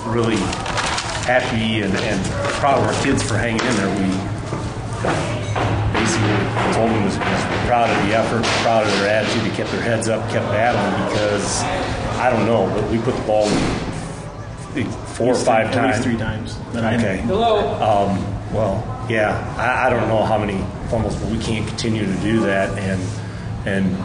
really happy and proud of our kids for hanging in there. We basically told them was proud of the effort, proud of their attitude. They kept their heads up, kept battling because, I don't know, but we put the ball 4 or 5 times. At least 3 times. Okay. Hello. Well, yeah, I don't know how many fumbles, but we can't continue to do that and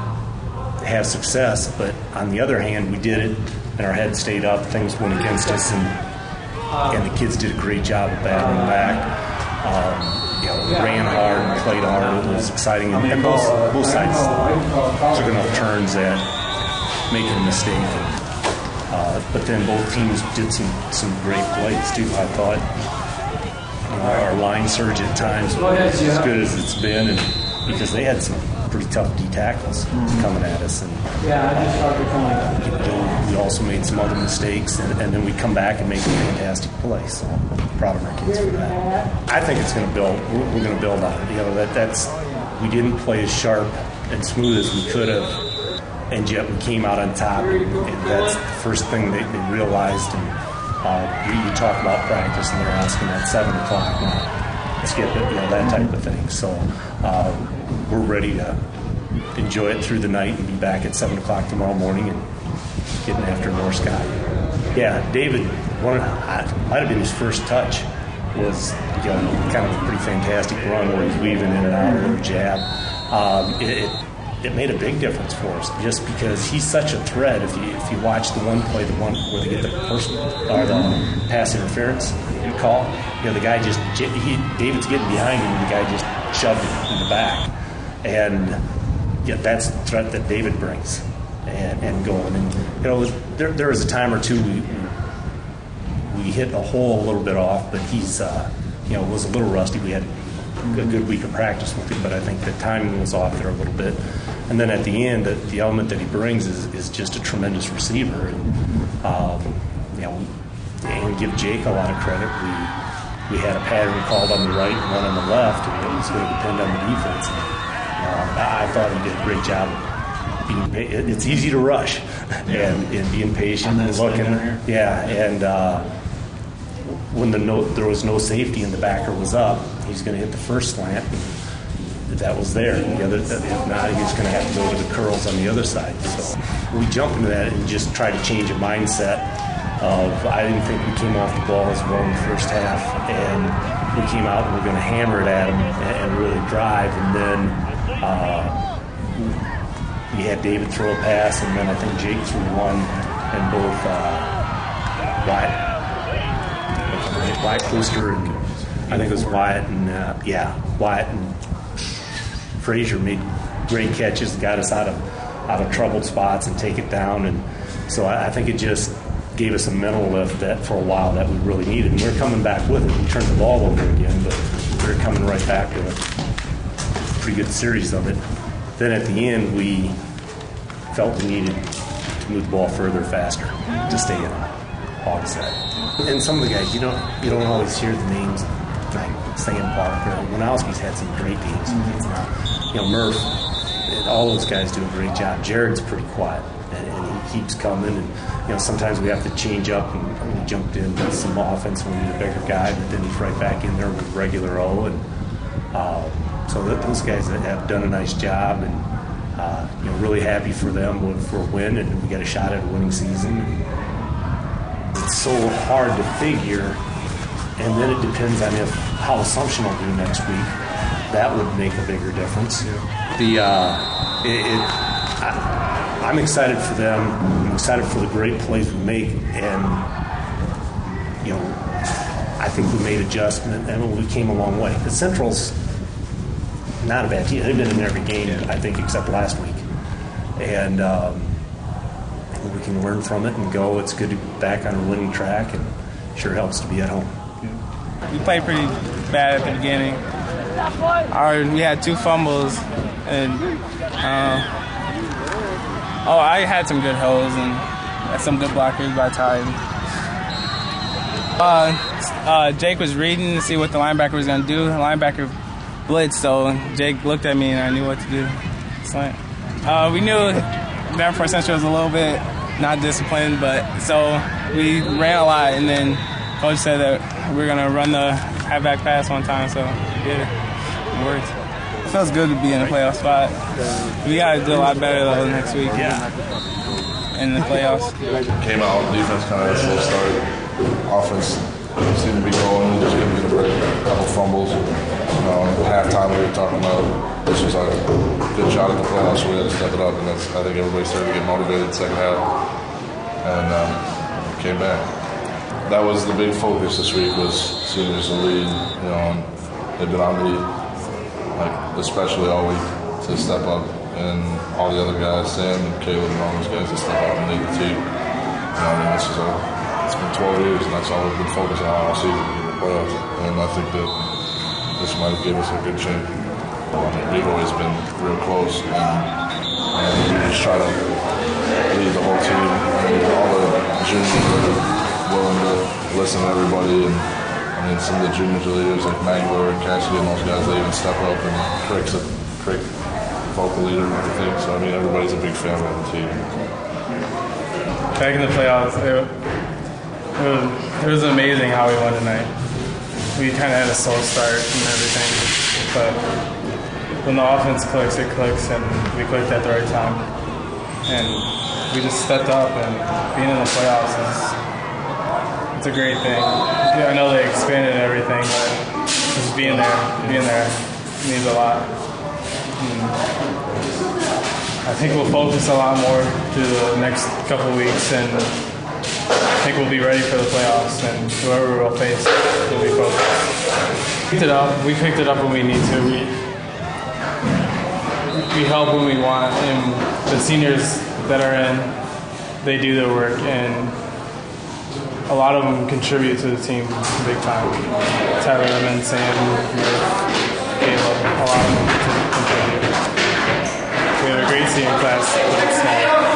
have success. But on the other hand, we did it, and our head stayed up. Things went against us, and the kids did a great job of battling back. We ran hard and played hard. It was exciting, and both sides took enough turns at making a mistake. But then both teams did some great plays too. I thought our line surge at times was as good as it's been, and because they had some pretty tough D tackles coming at us, and we also made some other mistakes, and then we come back and make a fantastic play. So I'm proud of our kids for that. I think it's going to build. We're going to build on it. That's we didn't play as sharp and smooth as we could have. And yet we came out on top, and that's the first thing they realized. And you talk about practice, and they're asking at 7 o'clock now, skip it, that type of thing. So we're ready to enjoy it through the night and be back at 7 o'clock tomorrow morning and getting after North Sky. Yeah, David, might have been his first touch, was kind of a pretty fantastic run where he's weaving in and out, a little jab. It made a big difference for us just because he's such a threat. If you watch the one play, the one where they get the the pass interference call, the guy David's getting behind him, and the guy just shoved it in the back, and that's the threat that David brings and going. And there was a time or two we hit a hole a little bit off, but he's was a little rusty. We had a good week of practice with him, but I think the timing was off there a little bit. And then at the end, the element that he brings is just a tremendous receiver. And we give Jake a lot of credit. We had a pattern called on the right and one on the left, and it was going to depend on the defense. I thought he did a great job of being. It's easy to rush and being patient and looking. When there was no safety and the backer was up, he's going to hit the first slant. That was there. If not, he was going to have to go to the curls on the other side. So we jumped into that and just tried to change a mindset of, I didn't think we came off the ball as well in the first half, and we came out and we're going to hammer it at him and really drive. And then we had David throw a pass, and then I think Jake threw one, and both Wyatt Klooster and I think it was Wyatt and Frazier made great catches, got us out of troubled spots and take it down. And so I think it just gave us a mental lift that for a while that we really needed. And we're coming back with it. We turned the ball over again, but we're coming right back with a pretty good series of it. Then at the end, we felt we needed to move the ball further, faster, to stay in hog set. And some of the guys, you don't always hear the names like Sam Parker. Winowski's had some great games. Murph, all those guys do a great job. Jared's pretty quiet, and he keeps coming. And sometimes we have to change up, and we jumped in with some offense when we need a bigger guy, but then he's right back in there with regular O. And so those guys have done a nice job, and really happy for them for a win, and we got a shot at a winning season. It's so hard to figure, and then it depends on how Assumption will do next week. That would make a bigger difference. I'm excited for them. I'm excited for the great plays we make, and I think we made adjustment, and we came a long way. The Central's not a bad team. They've been in every game, I think, except last week, and we can learn from it and go. It's good to be back on a winning track, and sure helps to be at home. We played pretty bad at the beginning. We had 2 fumbles, and I had some good holds and some good blockers by time. Jake was reading to see what the linebacker was going to do. The linebacker blitzed, so Jake looked at me and I knew what to do. We knew Davenport Central was a little bit not disciplined, but so we ran a lot, and then coach said that we were gonna run the halfback pass one time, so yeah, it worked. It feels good to be in the playoff spot. We gotta do a lot better though next week. Yeah. In the playoffs. Came out, defense kind of had a slow start. Offense seemed to be going, we just couldn't get a break. A couple fumbles. Halftime we were talking about this was like a good shot at the playoffs, so we had to step it up, and I think everybody started to get motivated second half, and came back. That was the big focus this week, was seniors to lead. And they've been on me, like especially all week, to step up. And all the other guys, Sam and Caleb and all those guys, to step out and lead the team. It's been 12 years, and that's all we've been focusing on all season, in the playoffs. And I think that this might have given us a good chance. We've always been real close, and we just try to lead the whole team. All the juniors are willing to listen to everybody, and some of the juniors are leaders like Mangler and Cassidy and those guys, they even step up, and Crick vocal leader and everything, so everybody's a big fan of the team. Back in the playoffs, it was amazing how we won tonight. We kind of had a slow start and everything, but when the offense clicks, it clicks, and we clicked at the right time. And we just stepped up, and being in the playoffs it's a great thing. Yeah, I know they expanded everything, but just being there means a lot. I think we'll focus a lot more through the next couple of weeks, and I think we'll be ready for the playoffs, and whoever we'll face will be focused. We picked it up when we need to. We help when we want, and the seniors that are in, they do their work, and a lot of them contribute to the team big time. Tyler and Sam, Caleb, a lot of them contribute. We have a great senior class, but it's small.